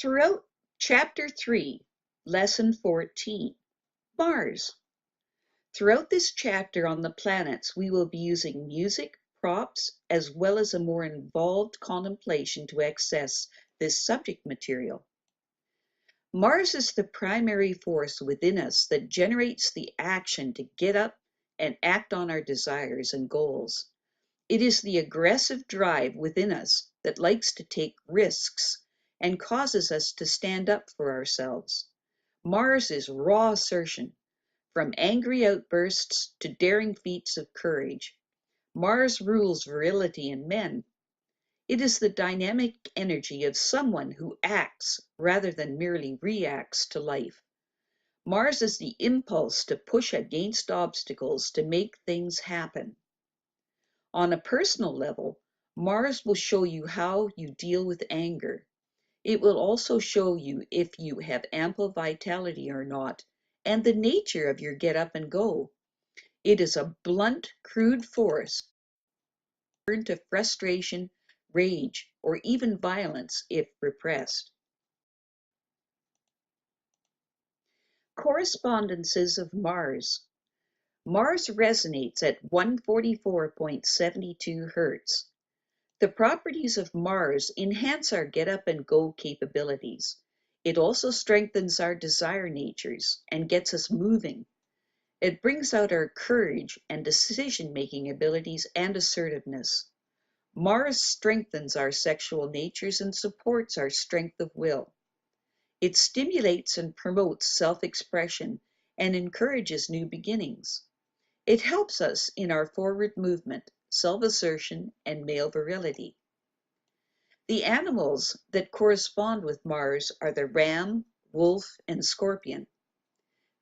Throughout Chapter 3, Lesson 14, Mars. Throughout this chapter on the planets, we will be using music, props, as well as a more involved contemplation to access this subject material. Mars is the primary force within us that generates the action to get up and act on our desires and goals. It is the aggressive drive within us that likes to take risks and causes us to stand up for ourselves. Mars is raw assertion, from angry outbursts to daring feats of courage. Mars rules virility in men. It is the dynamic energy of someone who acts rather than merely reacts to life. Mars is the impulse to push against obstacles to make things happen. On a personal level, Mars will show you how you deal with anger. It will also show you if you have ample vitality or not, and the nature of your get up and go. It is a blunt, crude force, turn to frustration, rage, or even violence if repressed. Correspondences of Mars. Mars resonates at 144.72 Hz. The properties of Mars enhance our get-up-and-go capabilities. It also strengthens our desire natures and gets us moving. It brings out our courage and decision-making abilities and assertiveness. Mars strengthens our sexual natures and supports our strength of will. It stimulates and promotes self-expression and encourages new beginnings. It helps us in our forward movement, self-assertion, and male virility. The animals that correspond with Mars are the ram, wolf, and scorpion.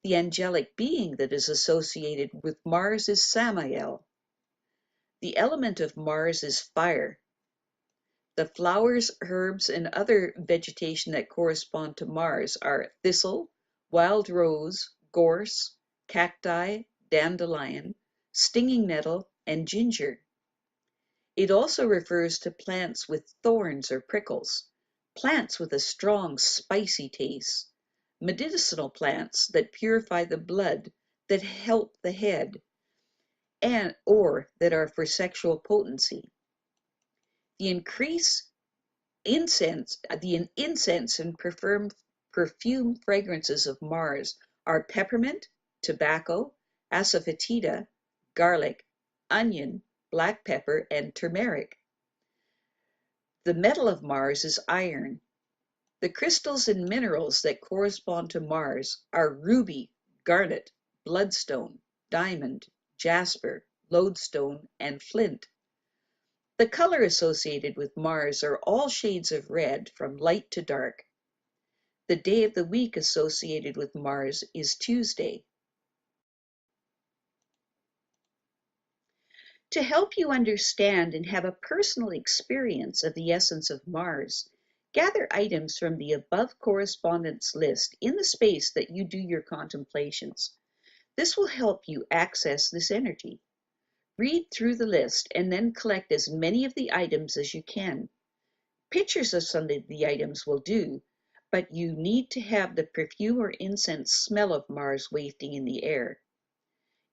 The angelic being that is associated with Mars is Samael. The element of Mars is fire. The flowers, herbs, and other vegetation that correspond to Mars are thistle, wild rose, gorse, cacti, dandelion, stinging nettle, and ginger. It also refers to plants with thorns or prickles, plants with a strong, spicy taste, medicinal plants that purify the blood, that help the head, and or that are for sexual potency. The incense and perfume fragrances of Mars are peppermint, tobacco, asafoetida, garlic, onion, black pepper, and turmeric. The metal of Mars is iron. The crystals and minerals that correspond to Mars are ruby, garnet, bloodstone, diamond, jasper, lodestone, and flint. The color associated with Mars are all shades of red from light to dark. The day of the week associated with Mars is Tuesday. To help you understand and have a personal experience of the essence of Mars, gather items from the above correspondence list in the space that you do your contemplations. This will help you access this energy. Read through the list and then collect as many of the items as you can. Pictures of some of the items will do, but you need to have the perfume or incense smell of Mars wafting in the air.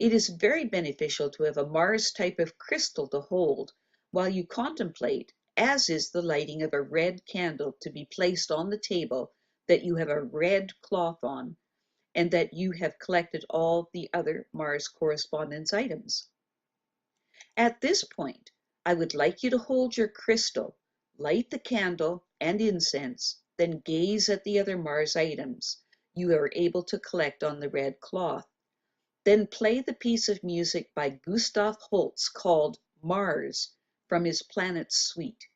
It is very beneficial to have a Mars type of crystal to hold while you contemplate, as is the lighting of a red candle to be placed on the table that you have a red cloth on, and that you have collected all the other Mars correspondence items. At this point, I would like you to hold your crystal, light the candle and incense, then gaze at the other Mars items you are able to collect on the red cloth. Then play the piece of music by Gustav Holst called Mars from his Planets Suite.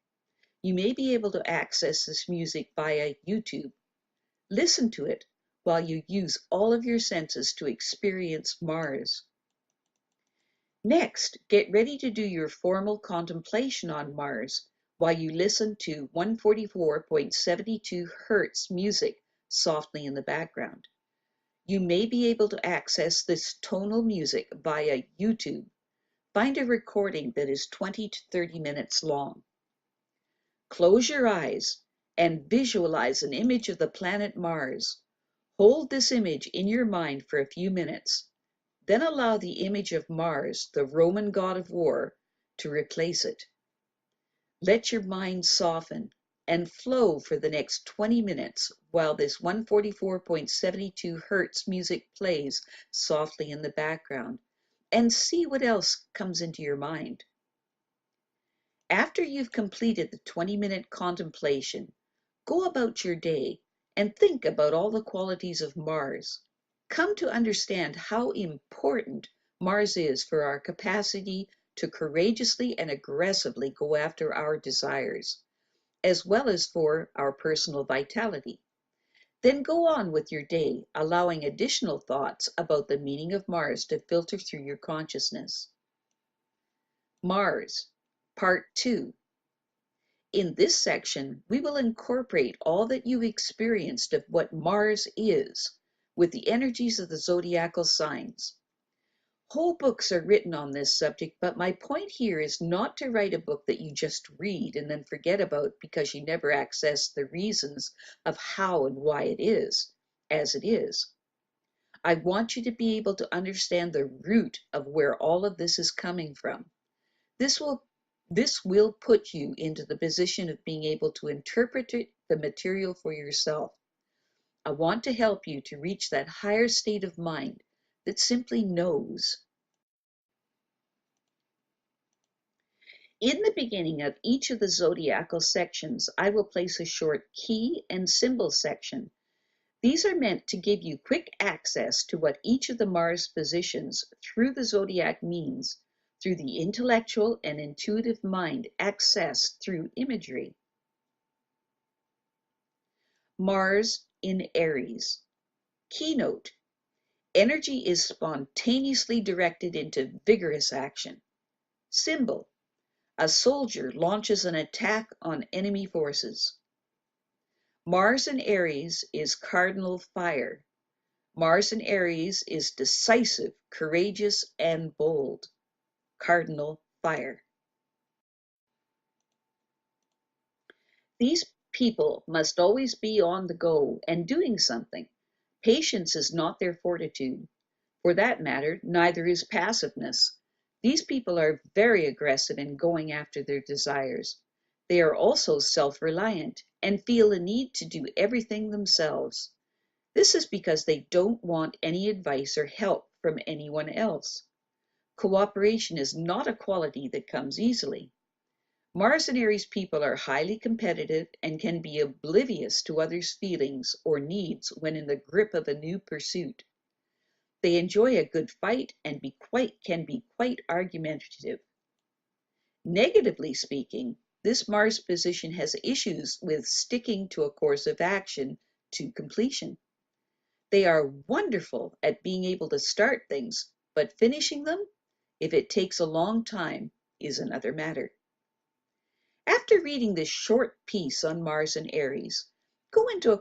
You may be able to access this music via YouTube. Listen to it while you use all of your senses to experience Mars. Next, get ready to do your formal contemplation on Mars while you listen to 144.72 Hz music softly in the background. You may be able to access this tonal music via YouTube. Find a recording that is 20 to 30 minutes long. Close your eyes and visualize an image of the planet Mars. Hold this image in your mind for a few minutes. Then allow the image of Mars, the Roman god of war, to replace it. Let your mind soften and flow for the next 20 minutes while this 144.72 hertz music plays softly in the background, and see what else comes into your mind. After you've completed the 20-minute contemplation, go about your day and think about all the qualities of Mars. Come to understand how important Mars is for our capacity to courageously and aggressively go after our desires, as well as for our personal vitality. Then go on with your day, allowing additional thoughts about the meaning of Mars to filter through your consciousness. Mars, Part 2. In this section, we will incorporate all that you've experienced of what Mars is with the energies of the zodiacal signs. Whole books are written on this subject, but my point here is not to write a book that you just read and then forget about because you never access the reasons of how and why it is as it is. I want you to be able to understand the root of where all of this is coming from. This will put you into the position of being able to interpret the material for yourself. I want to help you to reach that higher state of mind that simply knows. In the beginning of each of the zodiacal sections, I will place a short key and symbol section. These are meant to give you quick access to what each of the Mars positions through the zodiac means through the intellectual and intuitive mind accessed through imagery. Mars in Aries. Keynote: energy is spontaneously directed into vigorous action. Symbol: a soldier launches an attack on enemy forces. Mars in Aries is cardinal fire. Mars in Aries is decisive, courageous, and bold. Cardinal fire. These people must always be on the go and doing something. Patience is not their fortitude. For that matter, neither is passiveness. These people are very aggressive in going after their desires. They are also self-reliant and feel a need to do everything themselves. This is because they don't want any advice or help from anyone else. Cooperation is not a quality that comes easily. Mars and Aries people are highly competitive and can be oblivious to others' feelings or needs when in the grip of a new pursuit. They enjoy a good fight and can be quite argumentative. Negatively speaking, this Mars position has issues with sticking to a course of action to completion. They are wonderful at being able to start things, but finishing them, if it takes a long time, is another matter. After reading this short piece on Mars and Aries, go into a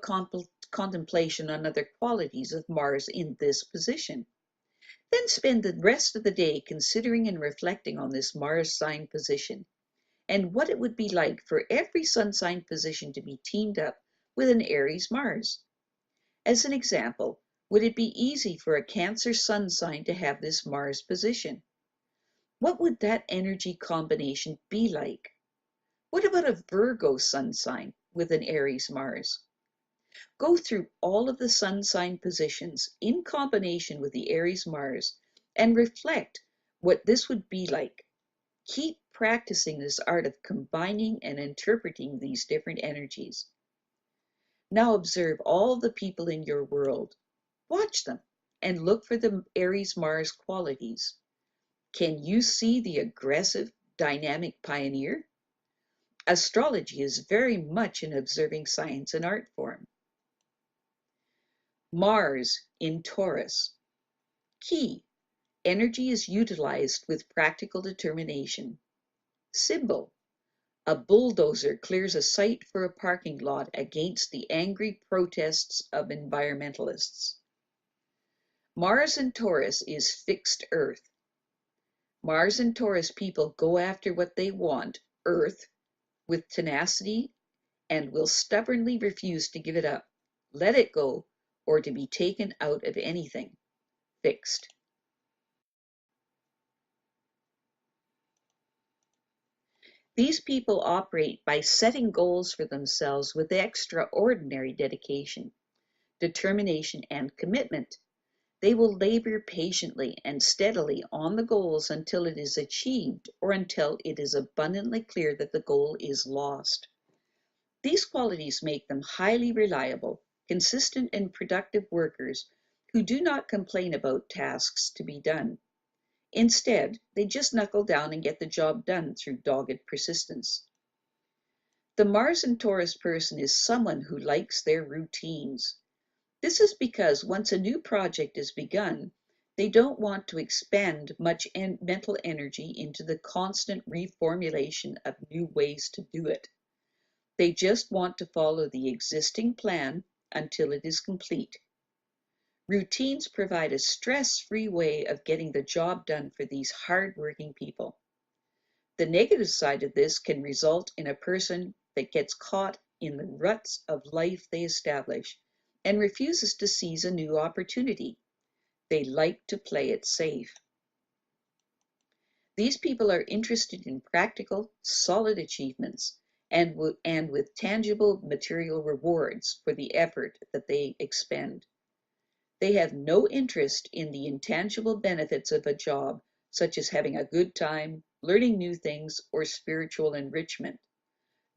contemplation on other qualities of Mars in this position. Then spend the rest of the day considering and reflecting on this Mars sign position and what it would be like for every sun sign position to be teamed up with an Aries Mars. As an example, would it be easy for a Cancer sun sign to have this Mars position? What would that energy combination be like? What about a Virgo sun sign with an Aries Mars? Go through all of the sun sign positions in combination with the Aries Mars and reflect what this would be like. Keep practicing this art of combining and interpreting these different energies. Now observe all the people in your world. Watch them and look for the Aries Mars qualities. Can you see the aggressive, dynamic pioneer? Astrology is very much an observing science and art form. Mars in Taurus. Key: energy is utilized with practical determination. Symbol: a bulldozer clears a site for a parking lot against the angry protests of environmentalists. Mars in Taurus is fixed earth. Mars and Taurus people go after what they want, earth, with tenacity and will stubbornly refuse to give it up, let it go, or to be taken out of anything fixed. These people operate by setting goals for themselves with extraordinary dedication, determination, and commitment. They will labor patiently and steadily on the goals until it is achieved or until it is abundantly clear that the goal is lost. These qualities make them highly reliable, consistent, and productive workers who do not complain about tasks to be done. Instead, they just knuckle down and get the job done through dogged persistence. The Mars and Taurus person is someone who likes their routines. This is because once a new project is begun, they don't want to expend much mental energy into the constant reformulation of new ways to do it. They just want to follow the existing plan until it is complete. Routines provide a stress-free way of getting the job done for these hard-working people. The negative side of this can result in a person that gets caught in the ruts of life they establish and refuses to seize a new opportunity. They like to play it safe. These people are interested in practical, solid achievements and with tangible material rewards for the effort that they expend. They have no interest in the intangible benefits of a job, such as having a good time, learning new things, or spiritual enrichment.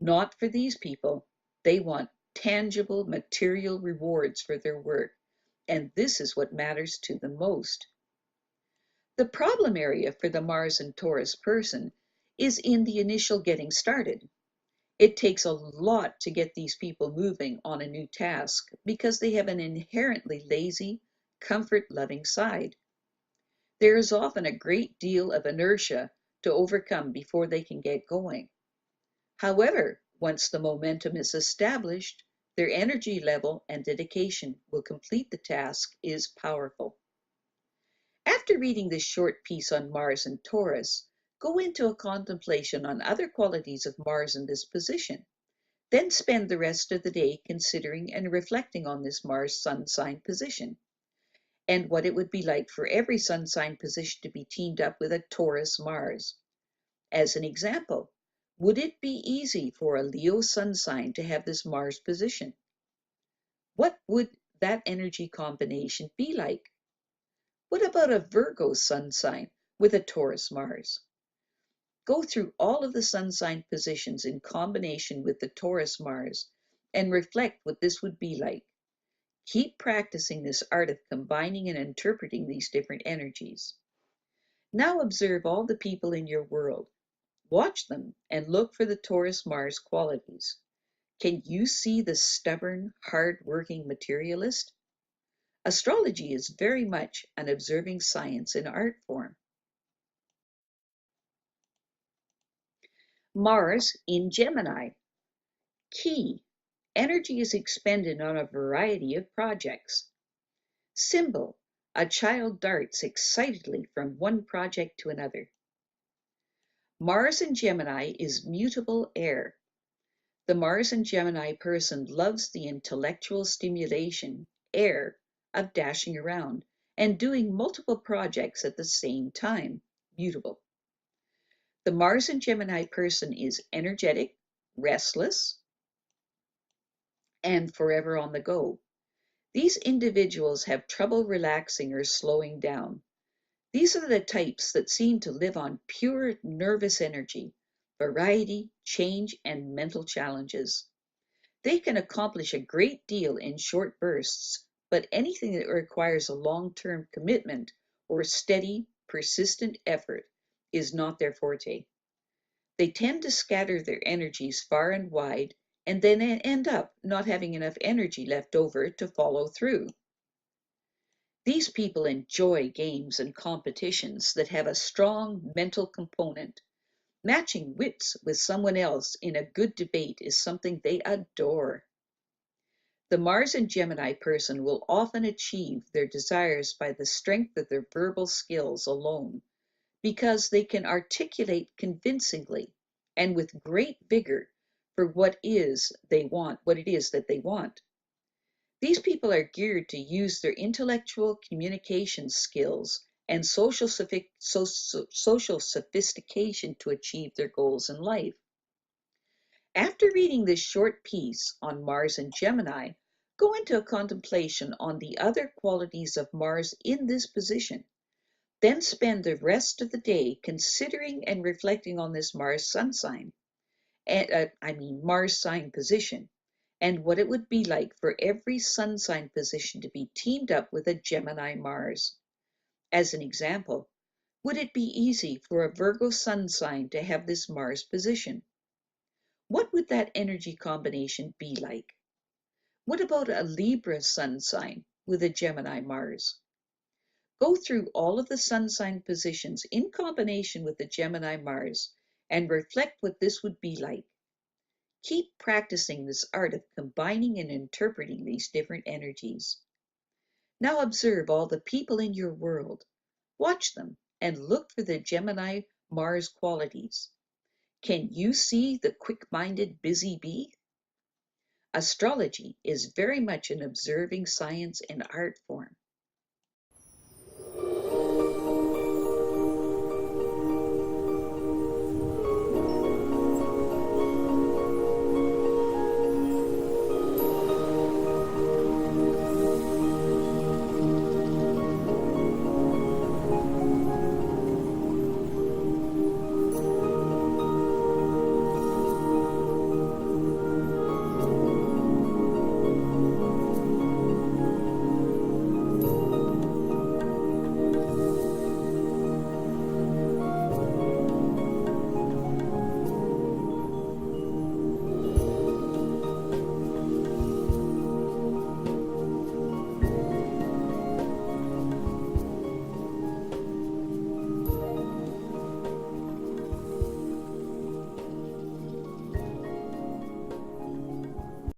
Not for these people. They want tangible material rewards for their work, and this is what matters to them most. The problem area for the Mars and Taurus person is in the initial getting started. It takes a lot to get these people moving on a new task because they have an inherently lazy, comfort-loving side. There is often a great deal of inertia to overcome before they can get going. However, once the momentum is established, their energy level and dedication will complete the task is powerful. After reading this short piece on Mars and Taurus, go into a contemplation on other qualities of Mars in this position. Then spend the rest of the day considering and reflecting on this Mars sun sign position and what it would be like for every sun sign position to be teamed up with a Taurus Mars. As an example, would it be easy for a Leo sun sign to have this Mars position? What would that energy combination be like? What about a Virgo sun sign with a Taurus Mars? Go through all of the sun sign positions in combination with the Taurus Mars and reflect what this would be like. Keep practicing this art of combining and interpreting these different energies. Now observe all the people in your world. Watch them and look for the Taurus Mars qualities. Can you see the stubborn, hard-working materialist? Astrology is very much an observing science in art form. Mars in Gemini. Key. Energy is expended on a variety of projects. Symbol. A child darts excitedly from one project to another. Mars in Gemini is mutable air. The Mars and Gemini person loves the intellectual stimulation, air, of dashing around and doing multiple projects at the same time, mutable. The Mars and Gemini person is energetic, restless, and forever on the go. These individuals have trouble relaxing or slowing down. These are the types that seem to live on pure nervous energy, variety, change, and mental challenges. They can accomplish a great deal in short bursts, but anything that requires a long-term commitment or steady, persistent effort is not their forte. They tend to scatter their energies far and wide and then end up not having enough energy left over to follow through. These people enjoy games and competitions that have a strong mental component. Matching wits with someone else in a good debate is something they adore. The Mars and Gemini person will often achieve their desires by the strength of their verbal skills alone, because they can articulate convincingly and with great vigor for what it is that they want. These people are geared to use their intellectual communication skills and social sophistication to achieve their goals in life. After reading this short piece on Mars and Gemini, go into a contemplation on the other qualities of Mars in this position. Then spend the rest of the day considering and reflecting on this Mars sun sign, Mars sign position, and what it would be like for every sun sign position to be teamed up with a Gemini Mars. As an example, would it be easy for a Virgo sun sign to have this Mars position? What would that energy combination be like? What about a Libra sun sign with a Gemini Mars? Go through all of the sun sign positions in combination with the Gemini Mars and reflect what this would be like. Keep practicing this art of combining and interpreting these different energies. Now observe all the people in your world. Watch them and look for the Gemini Mars qualities. Can you see the quick-minded busy bee? Astrology is very much an observing science and art form.